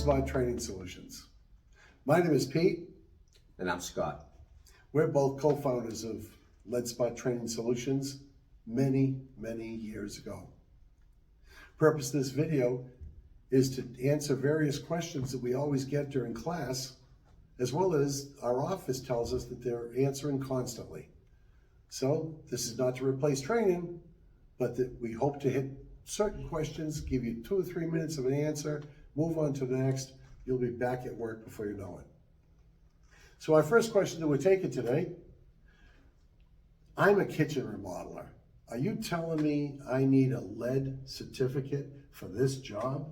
LeadSMART Training Solutions. My name is Pete. And I'm Scott. We're both co-founders of LeadSMART Training Solutions many years ago. Purpose of this video is to answer various questions that we always get during class, as well as our office tells us that they're answering constantly. So this is not to replace training, but that we hope to hit certain questions, give you 2 or 3 minutes of an answer, move on to the next. You'll be back at work before you know it. So our first question that we're taking today, I'm a kitchen remodeler. Are you telling me I need a lead certificate for this job?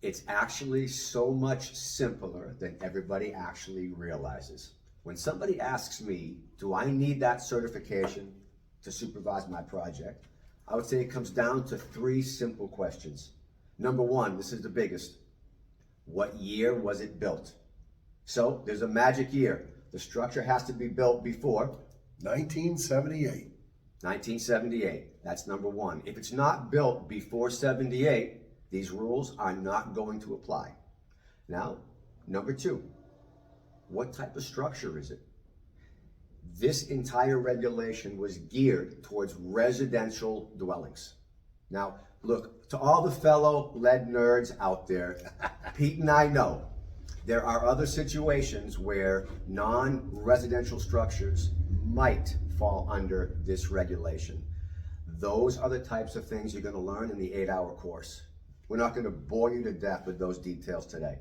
It's actually so much simpler than everybody actually realizes. When somebody asks me, do I need that certification to supervise my project? I would say it comes down to 3 simple questions. Number 1, this is the biggest. What year was it built? So there's a magic year. The structure has to be built before 1978. 1978, that's number 1. If it's not built before 78, these rules are not going to apply. Now, number 2, what type of structure is it? This entire regulation was geared towards residential dwellings. Now, look, to all the fellow lead nerds out there, Pete and I know there are other situations where non-residential structures might fall under this regulation. Those are the types of things you're going to learn in the 8-hour course. We're not going to bore you to death with those details today.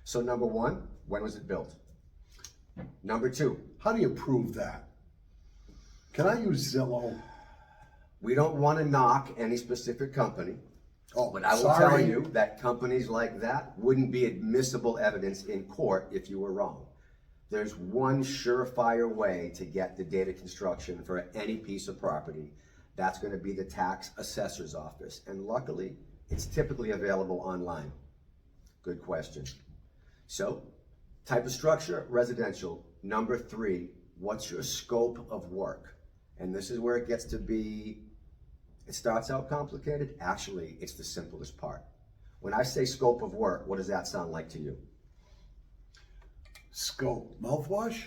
So number 1, when was it built? Number 2. How do you prove that? Can I use Zillow? We don't want to knock any specific company, but I will sorry. tell you that companies like that wouldn't be admissible evidence in court if you were wrong. There's one surefire way to get the data construction for any piece of property. That's going to be the tax assessor's office. And luckily, it's typically available online. Good question. So, type of structure, residential. Number 3, what's your scope of work? And this is where it gets to be, it starts out complicated. Actually, it's the simplest part. When I say scope of work, what does that sound like to you? Scope. Mouthwash?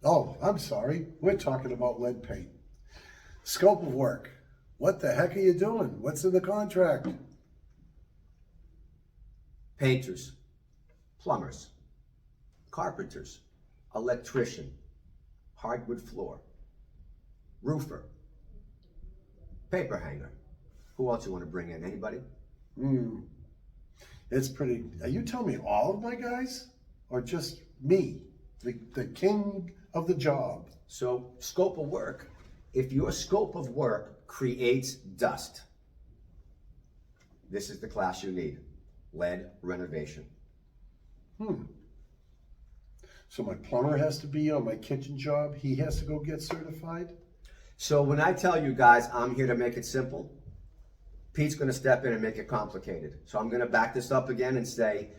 Oh, I'm sorry. We're talking about lead paint. Scope of work. What the heck are you doing? What's in the contract? Painters, plumbers, carpenters, electrician, hardwood floor, roofer, paper hanger. Who else you want to bring in? Anybody? It's pretty. Are you telling me all of my guys? Or just me, the king of the job? So, scope of work. If your scope of work creates dust, this is the class you need. Lead renovation. So my plumber has to be on my kitchen job. He has to go get certified? So when I tell you guys, I'm here to make it simple, Pete's going to step in and make it complicated. So I'm going to back this up again and say,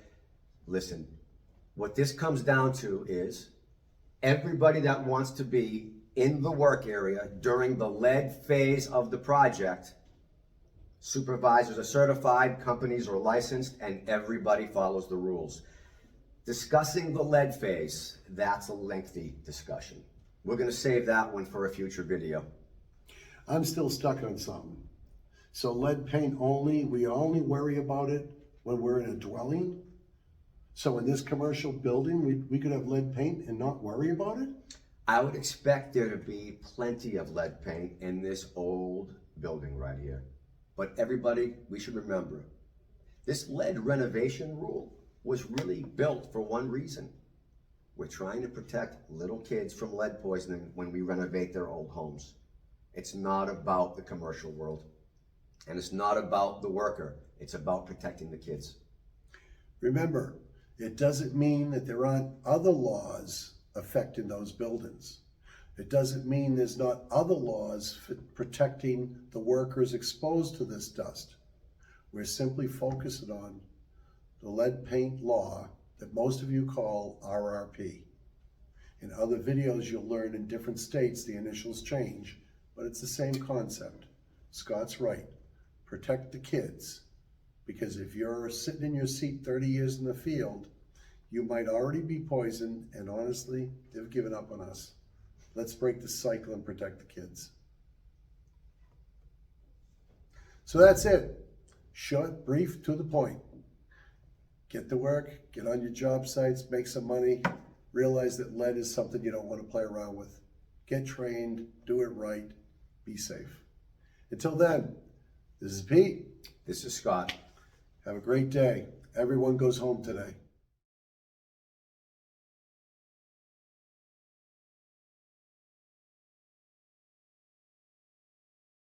listen, what this comes down to is everybody that wants to be in the work area during the lead phase of the project, supervisors are certified, companies are licensed, and everybody follows the rules. Discussing the lead phase, that's a lengthy discussion. We're going to save that one for a future video. I'm still stuck on something. So lead paint only, we only worry about it when we're in a dwelling? So in this commercial building, we could have lead paint and not worry about it? I would expect there to be plenty of lead paint in this old building right here. But everybody, we should remember, this lead renovation rule was really built for one reason. We're trying to protect little kids from lead poisoning when we renovate their old homes. It's not about the commercial world. And it's not about the worker. It's about protecting the kids. Remember, it doesn't mean that there aren't other laws affecting those buildings. It doesn't mean there's not other laws for protecting the workers exposed to this dust. We're simply focusing on the lead paint law that most of you call RRP. In other videos, you'll learn in different states the initials change, but it's the same concept. Scott's right. Protect the kids Because if you're sitting in your seat 30 years in the field, you might already be poisoned, and honestly, they've given up on us. Let's break the cycle and protect the kids. So that's it. Short, brief, to the point. Get to work, get on your job sites, make some money, realize that lead is something you don't want to play around with. Get trained, do it right, be safe. Until then, this is Pete. This is Scott. Have a great day. Everyone goes home today.